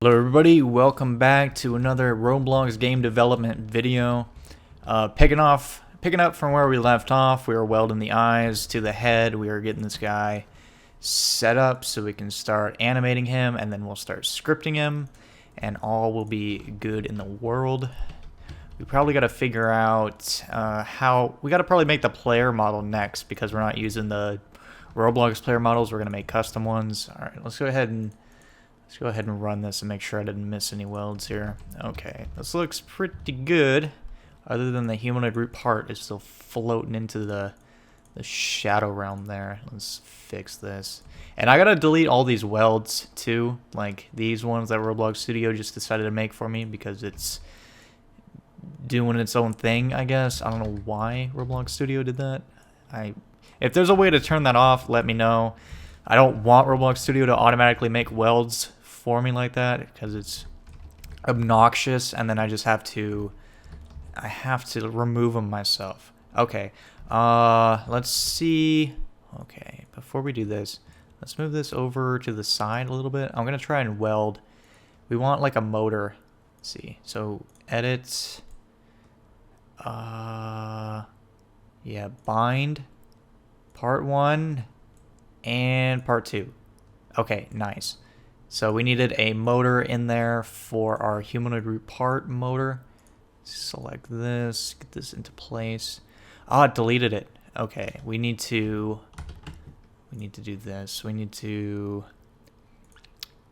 Hello everybody, welcome back to another Roblox game development video. Picking up from where we left off, we were welding the eyes to the head. We are getting this guy set up so we can start animating him, and then we'll start scripting him, and all will be good in the world. We probably got to figure out we got to probably make the player model next, because we're not using the Roblox player models. We're going to make custom ones. All right, let's go ahead and run this and make sure I didn't miss any welds here. Okay, this looks pretty good. Other than the humanoid root part is still floating into the shadow realm there. Let's fix this. And I gotta delete all these welds too, like these ones that Roblox Studio just decided to make for me because it's doing its own thing, I guess. I don't know why Roblox Studio did that. If there's a way to turn that off, let me know. I don't want Roblox Studio to automatically make welds for me like that because it's obnoxious, and then I have to remove them myself. Okay, let's see. Okay, before we do this, let's move this over to the side a little bit. I'm gonna try and weld. We want like a motor. Let's see, so edit, yeah, bind part 1 and part 2. Okay, nice. So we needed a motor in there for our humanoid root part motor. Select this, get this into place. Ah, it deleted it. Okay, we need to do this. We need to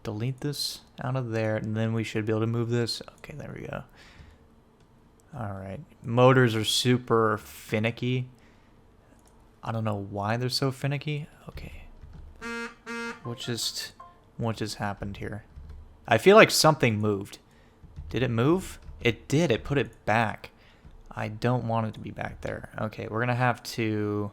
delete this out of there, and then we should be able to move this. Okay, there we go. All right, motors are super finicky. I don't know why they're so finicky. Okay. What just happened here? I feel like something moved. Did it move? It did. It put it back. I don't want it to be back there. Okay, we're gonna have to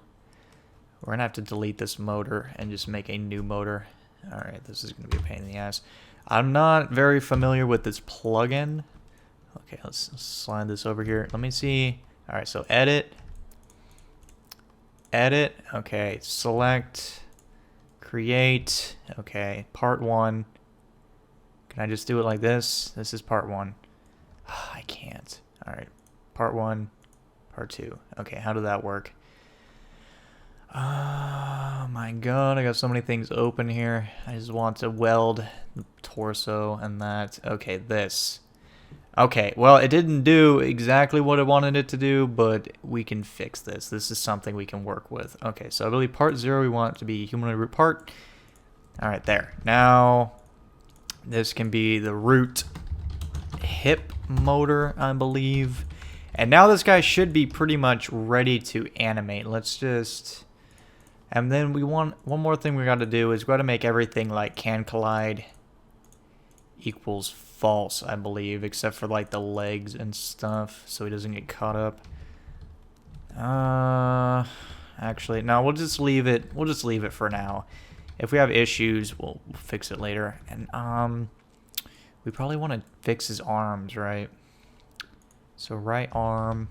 delete this motor and just make a new motor. All right, this is gonna be a pain in the ass. I'm not very familiar with this plugin. Okay, let's slide this over here. Let me see. All right, so edit. Okay, select. Create. Okay, part 1. Can I just do it like this? This is part 1. I can't. Alright, part 1, part 2. Okay, how did that work? Oh my god, I got so many things open here. I just want to weld the torso and that. Okay, this. Okay, well, it didn't do exactly what I wanted it to do, but we can fix this. This is something we can work with. Okay, so I believe part 0 we want it to be humanoid root part. Alright, there. Now, this can be the root hip motor, I believe. And now this guy should be pretty much ready to animate. Let's just... And then one more thing we got to do is we got to make everything like can collide equals false, I believe, except for like the legs and stuff, so he doesn't get caught up. Actually, no, we'll just leave it. We'll just leave it for now. If we have issues, we'll fix it later. And we probably want to fix his arms, right? So right arm.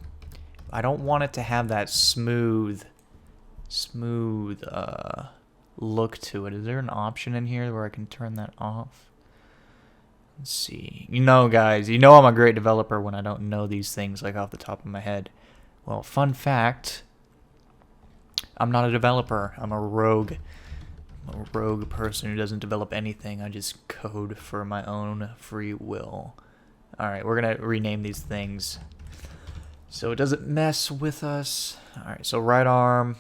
I don't want it to have that smooth look to it. Is there an option in here where I can turn that off? Let's see. You know, guys, you know I'm a great developer when I don't know these things like off the top of my head. Well, fun fact, I'm not a developer. I'm a rogue. I'm a rogue person who doesn't develop anything. I just code for my own free will. Alright, we're going to rename these things so it doesn't mess with us. Alright, so right arm.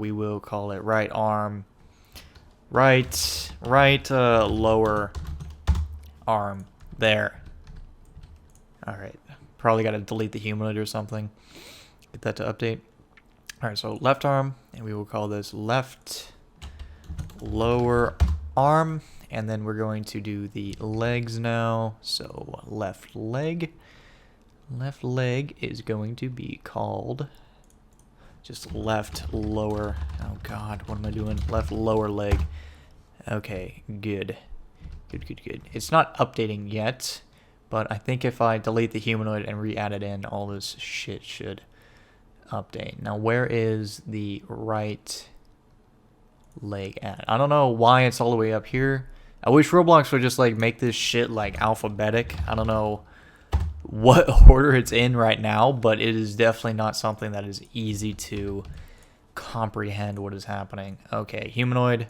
We will call it right arm. Right lower arm. There. Alright. Probably got to delete the humanoid or something. Get that to update. Alright, so left arm. And we will call this left lower arm. And then we're going to do the legs now. So left leg. Left leg is going to be called just left lower. Oh god, what am I doing? Left lower leg. Okay, good. Good. It's not updating yet, but I think if I delete the humanoid and re-add it in, all this shit should update. Now, where is the right leg at? I don't know why it's all the way up here. I wish Roblox would just like make this shit like alphabetic. I don't know what order it's in right now, but it is definitely not something that is easy to comprehend what is happening. Okay, humanoid.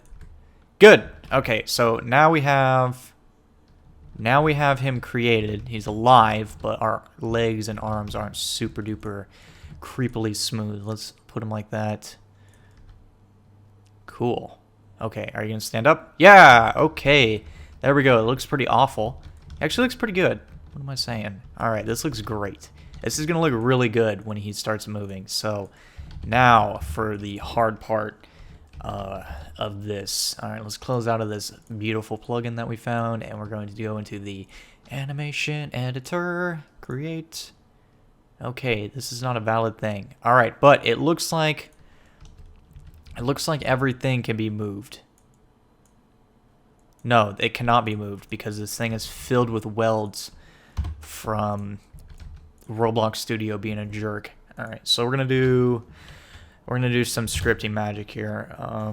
Good. Okay, so now we have him created. He's alive, but our legs and arms aren't super duper creepily smooth. Let's put him like that. Cool. Okay, are you gonna stand up? Yeah, okay. There we go. It looks pretty awful. Actually looks pretty good. What am I saying? Alright, this looks great. This is gonna look really good when he starts moving. So now for the hard part of this. Alright, let's close out of this beautiful plugin that we found, and we're going to go into the animation editor. Create. Okay, this is not a valid thing. Alright, but it looks like everything can be moved. No, it cannot be moved because this thing is filled with welds from Roblox Studio being a jerk. All right, so we're gonna do some scripting magic here. All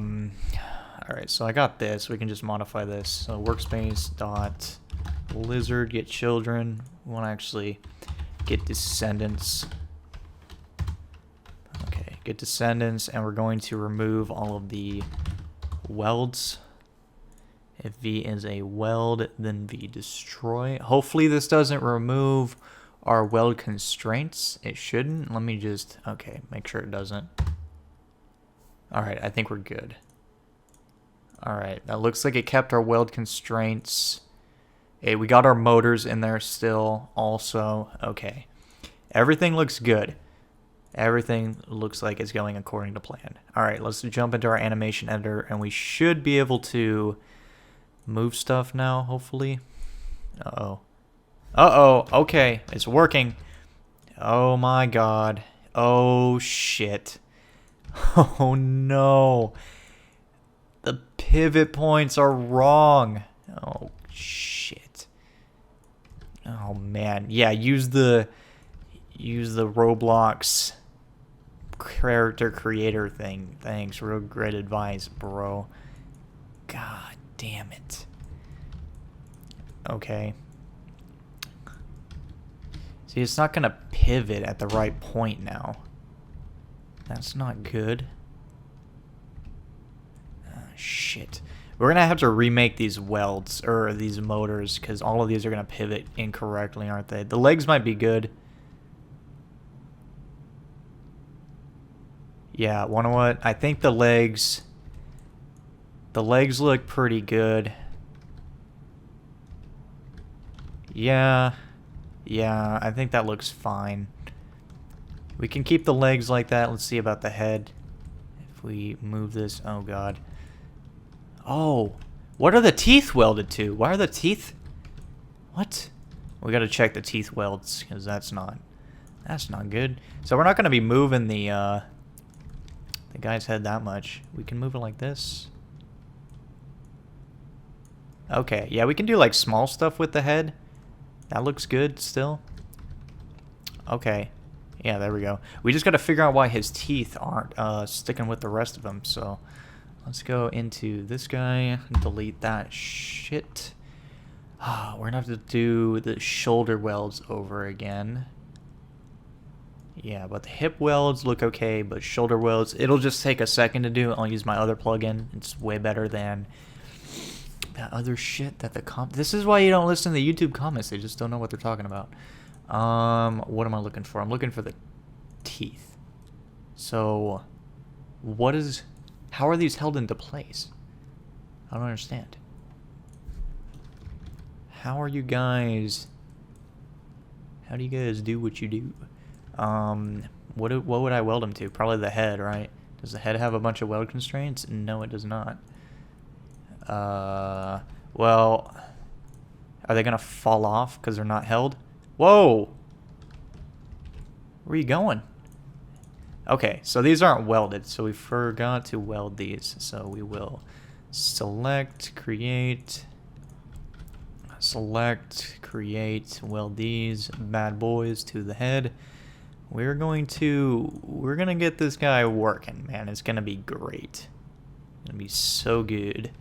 right, so I got this. We can just modify this. So workspace dot lizard get children. We want to actually get descendants. Get descendants, and we're going to remove all of the welds. If V is a weld, then V destroy. Hopefully this doesn't remove our weld constraints. It shouldn't. Let me just, okay, make sure it doesn't. Alright, I think we're good. Alright, that looks like it kept our weld constraints. Hey, we got our motors in there still also. Okay. Everything looks good. Everything looks like it's going according to plan. Alright, let's jump into our animation editor, and we should be able to move stuff now, hopefully. Uh-oh. Uh-oh, okay, it's working. Oh my god. Oh shit. Oh no. The pivot points are wrong. Oh shit. Oh man. Yeah, use the Roblox character creator thing. Thanks, real great advice, bro. God damn it. Okay. See, it's not gonna pivot at the right point now. That's not good. Shit. We're gonna have to remake these welds, or these motors, because all of these are gonna pivot incorrectly, aren't they? The legs might be good. Yeah, you know what? I think the legs look pretty good. Yeah, I think that looks fine. We can keep the legs like that. Let's see about the head. If we move this, oh god. Oh, what are the teeth welded to? Why are the teeth? What? We gotta check the teeth welds, because that's not good. So we're not gonna be moving the guy's head that much. We can move it like this. Okay, yeah, we can do like small stuff with the head. That looks good still. Okay, yeah, there we go. We just got to figure out why his teeth aren't sticking with the rest of them. So let's go into this guy, delete that shit. We're gonna have to do the shoulder welds over again. Yeah, but the hip welds look okay, but shoulder welds, it'll just take a second to do. I'll use my other plugin. It's way better than that other shit that this is why you don't listen to the YouTube comments. They just don't know what they're talking about. What am I looking for? I'm looking for the teeth. So how are these held into place? I don't understand. How do you guys do what you do? What would I weld them to? Probably the head, right? Does the head have a bunch of weld constraints? No, it does not. Well, are they gonna fall off because they're not held? Whoa! Where are you going? Okay, so these aren't welded, so we forgot to weld these. So we will select, create, weld these bad boys to the head. We're gonna get this guy working, man. It's gonna be great. It's gonna be so good.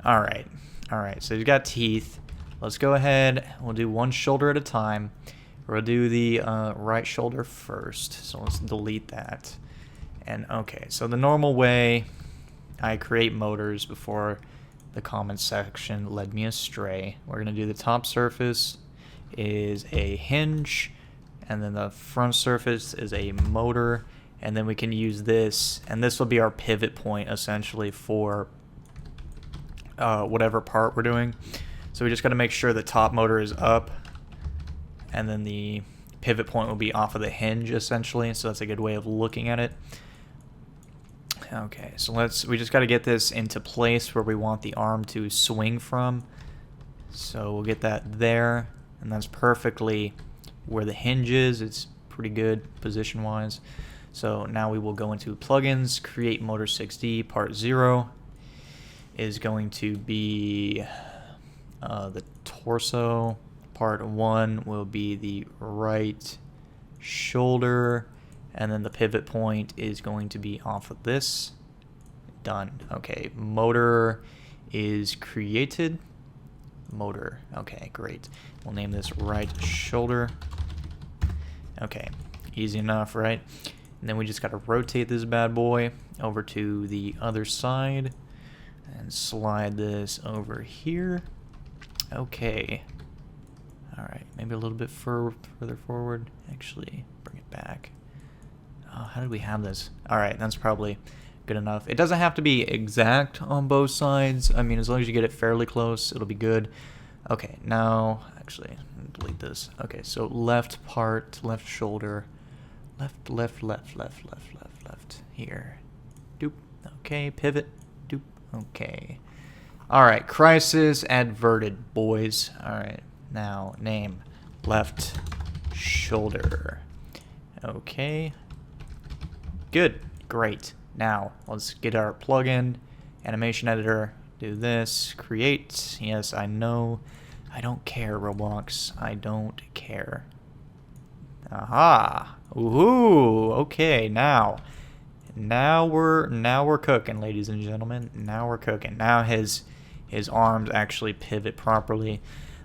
Alright. Alright, so he's got teeth. Let's go ahead. We'll do one shoulder at a time. We'll do the right shoulder first. So let's delete that. And okay, so the normal way I create motors before the comments section led me astray. We're going to do the top surface is a hinge, and then the front surface is a motor, and then we can use this, and this will be our pivot point essentially for whatever part we're doing. So we just got to make sure the top motor is up, and then the pivot point will be off of the hinge essentially. So that's a good way of looking at it. Okay, so we just got to get this into place where we want the arm to swing from. So we'll get that there, and that's perfectly where the hinge is. It's pretty good position wise. So now we will go into plugins, create motor 6D. Part 0 is going to be the torso. Part 1 will be the right shoulder, and then the pivot point is going to be off of this. Done. Okay, motor is created. Motor. Okay, great. We'll name this right shoulder. Okay, easy enough, right? And then we just got to rotate this bad boy over to the other side and slide this over here. Okay. Alright, maybe a little bit further forward. Actually, bring it back. Oh, how did we have this? Alright, that's probably good enough. It doesn't have to be exact on both sides. I mean, as long as you get it fairly close, it'll be good. Okay, now, actually, delete this. Okay, so left part, left shoulder, left. Here. Doop. Okay, pivot. Doop. Okay. Alright, crisis adverted, boys. Alright, now, name. Left shoulder. Okay. Good. Great. Now, let's get our plugin, animation editor, do this, create. Yes, I know. I don't care, Roblox. I don't care. Aha. Ooh. Okay, now we're cooking, ladies and gentlemen. Now we're cooking. Now his arms actually pivot properly.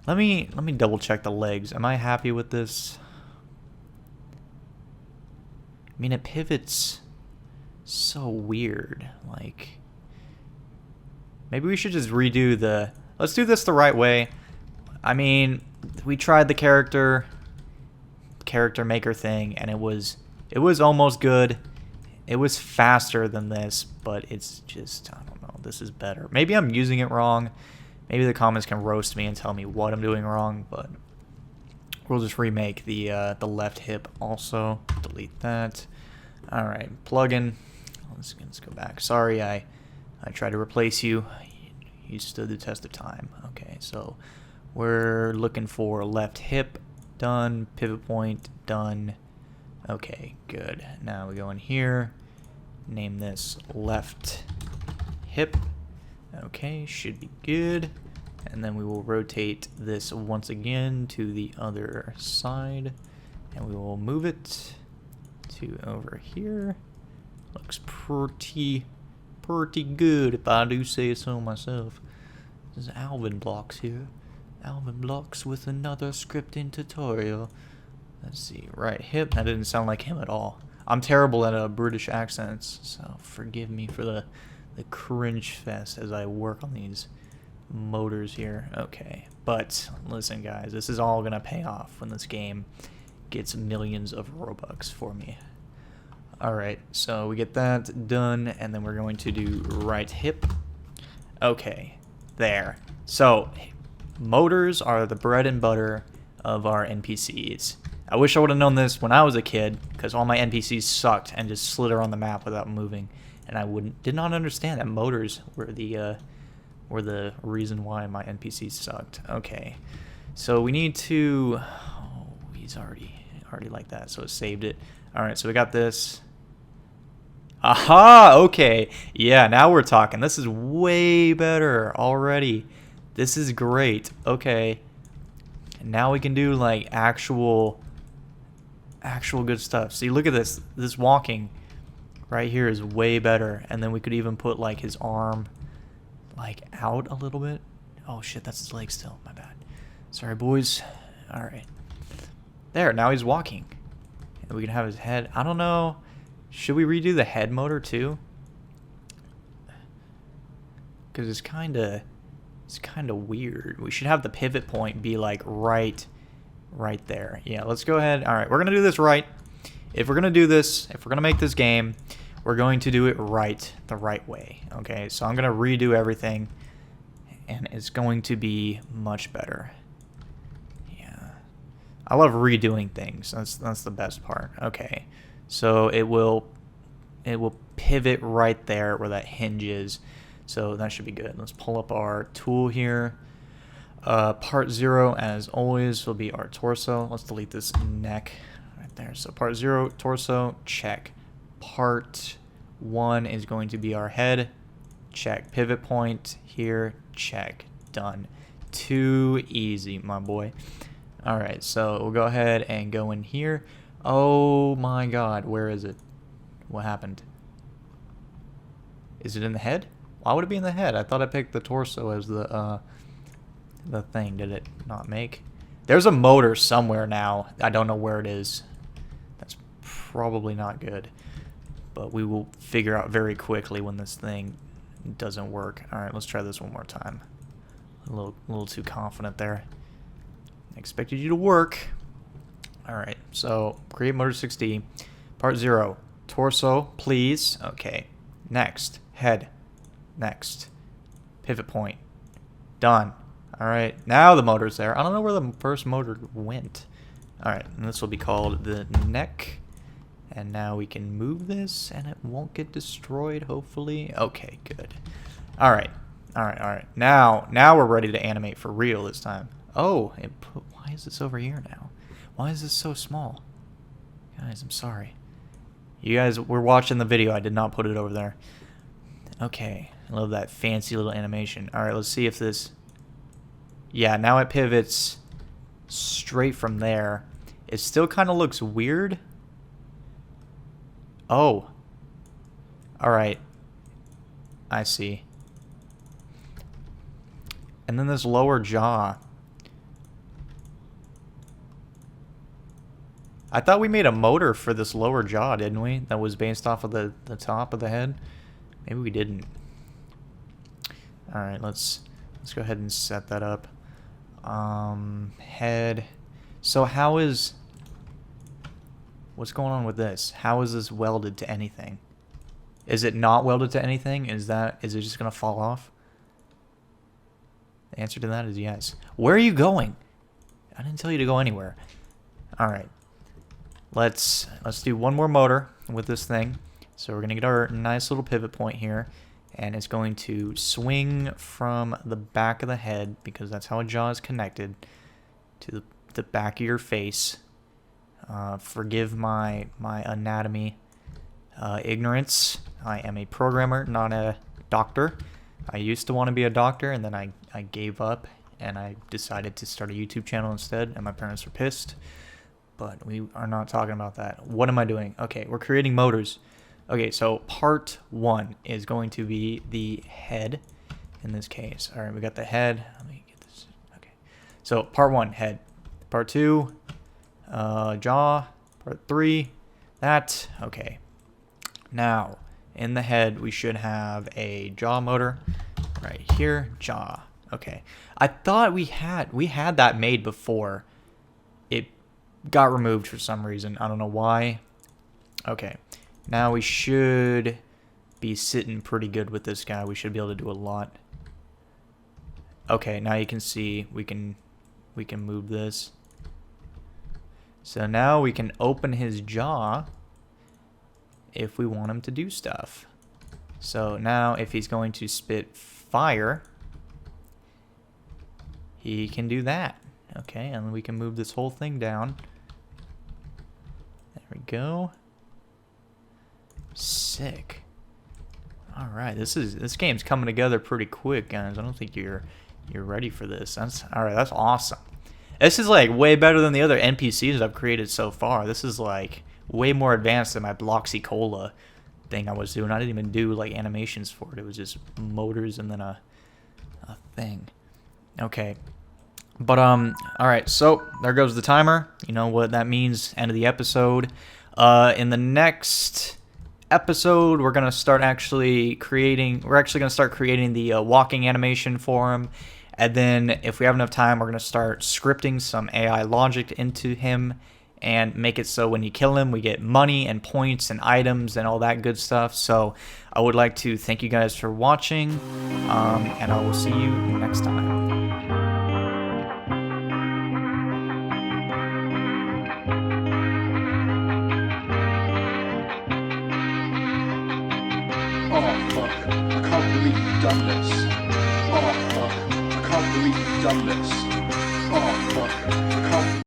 Let me double check the legs. Am I happy with this? I mean, it pivots so weird. Like, maybe we should just redo the... Let's do this the right way. I mean, we tried the character maker thing, and it was almost good. It was faster than this, but it's just, I don't know, this is better. Maybe I'm using it wrong. Maybe the comments can roast me and tell me what I'm doing wrong, but we'll just remake the left hip also. Delete that. Alright, plugin. Let's go back. Sorry, I tried to replace you. You stood the test of time. Okay, so we're looking for left hip. Done. Pivot point. Done. Okay, good. Now we go in here. Name this left hip. Okay, should be good. And then we will rotate this once again to the other side. And we will move it to over here. Looks pretty good if I do say so myself. This is Alvin Blocks here. Alvin Blocks with another scripting tutorial. Let's see, right hip. That didn't sound like him at all. I'm terrible at British accents, so forgive me for the cringe fest as I work on these motors here. Okay, but listen guys, this is all gonna pay off when this game gets millions of Robux for me. Alright, so we get that done, and then we're going to do right hip. Okay, there. So, motors are the bread and butter of our NPCs. I wish I would have known this when I was a kid, because all my NPCs sucked and just slid around the map without moving, and I did not understand that motors were the reason why my NPCs sucked. Okay, so we need to... Oh, he's already like that, so it saved it. Alright, so we got this. Aha! Okay, yeah, now we're talking. This is way better already. This is great. Okay, and now we can do like actual good stuff. See, look at this. This walking right here is way better, and then we could even put like his arm like out a little bit. Oh shit, that's his leg still. My bad. Sorry, boys. Alright. There, now he's walking. And we can have his head. I don't know. Should we redo the head motor too? Because it's kind of weird. We should have the pivot point be like right there. Yeah, let's go ahead. All right, we're going to do this right. If we're going to do this, if we're going to make this game, we're going to do it right, the right way. Okay, so I'm going to redo everything, and it's going to be much better. Yeah, I love redoing things. That's the best part. Okay, so it will pivot right there where that hinge is. So that should be good. Let's pull up our tool here. Part 0, as always, will be our torso. Let's delete this neck right there. So part 0, torso, check. Part 1 is going to be our head. Check. Pivot point here, check. Done. Too easy, my boy. All right, so we'll go ahead and go in here. Oh my god, where is it? What happened? Is it in the head? Why would it be in the head? I thought I picked the torso as the thing. Did it not make? There's a motor somewhere now. I don't know where it is. That's probably not good. But we will figure out very quickly when this thing doesn't work. Alright, let's try this one more time. A little too confident there. I expected you to work. Alright, so create motor 6D. Part 0. Torso, please. Okay. Next. Head. Next. Pivot point. Done. Alright, now the motor's there. I don't know where the first motor went. Alright, and this will be called the neck. And now we can move this and it won't get destroyed, hopefully. Okay, good. Alright. Alright. Now we're ready to animate for real this time. Oh, why is this over here now? Why is this so small? Guys, I'm sorry. You guys were watching the video. I did not put it over there. Okay. I love that fancy little animation. Alright, let's see if this... Yeah, now it pivots straight from there. It still kind of looks weird. Oh. Alright. I see. And then this lower jaw. I thought we made a motor for this lower jaw, didn't we? That was based off of the top of the head. Maybe we didn't. Alright, let's go ahead and set that up. Head. So how is... What's going on with this? How is this welded to anything? Is it not welded to anything? Is it just gonna fall off? The answer to that is yes. Where are you going? I didn't tell you to go anywhere. Alright. Let's do one more motor with this thing. So we're gonna get our nice little pivot point here. And it's going to swing from the back of the head, because that's how a jaw is connected, to the back of your face. Forgive my anatomy ignorance. I am a programmer, not a doctor. I used to want to be a doctor, and then I gave up, and I decided to start a YouTube channel instead, and my parents were pissed. But we are not talking about that. What am I doing? Okay, we're creating motors. Okay, so part 1 is going to be the head in this case. All right, we got the head. Let me get this. Okay, so part 1, head. Part 2, jaw. Part 3, that. Okay. Now, in the head, we should have a jaw motor right here. Jaw. Okay. I thought we had that made before. It got removed for some reason. I don't know why. Okay. Now we should be sitting pretty good with this guy. We should be able to do a lot. Okay, now you can see we can move this. So now we can open his jaw if we want him to do stuff. So now if he's going to spit fire, he can do that. Okay, and we can move this whole thing down. There we go. Sick. All right, this game's coming together pretty quick, guys. I don't think you're ready for this. All right. That's awesome. This is like way better than the other NPCs I've created so far. This is like way more advanced than my Bloxy Cola thing I was doing. I didn't even do like animations for it. It was just motors and then a thing. Okay. But all right. So there goes the timer. You know what that means? End of the episode. In the next episode, we're gonna start actually creating. We're actually gonna start creating the walking animation for him, and then if we have enough time, we're gonna start scripting some AI logic into him and make it so when you kill him, we get money and points and items and all that good stuff. So I would like to thank you guys for watching, and I will see you next time. Oh fuck, I can't believe you've done this. Oh fuck, I can't believe you've done this. Oh fuck, I can't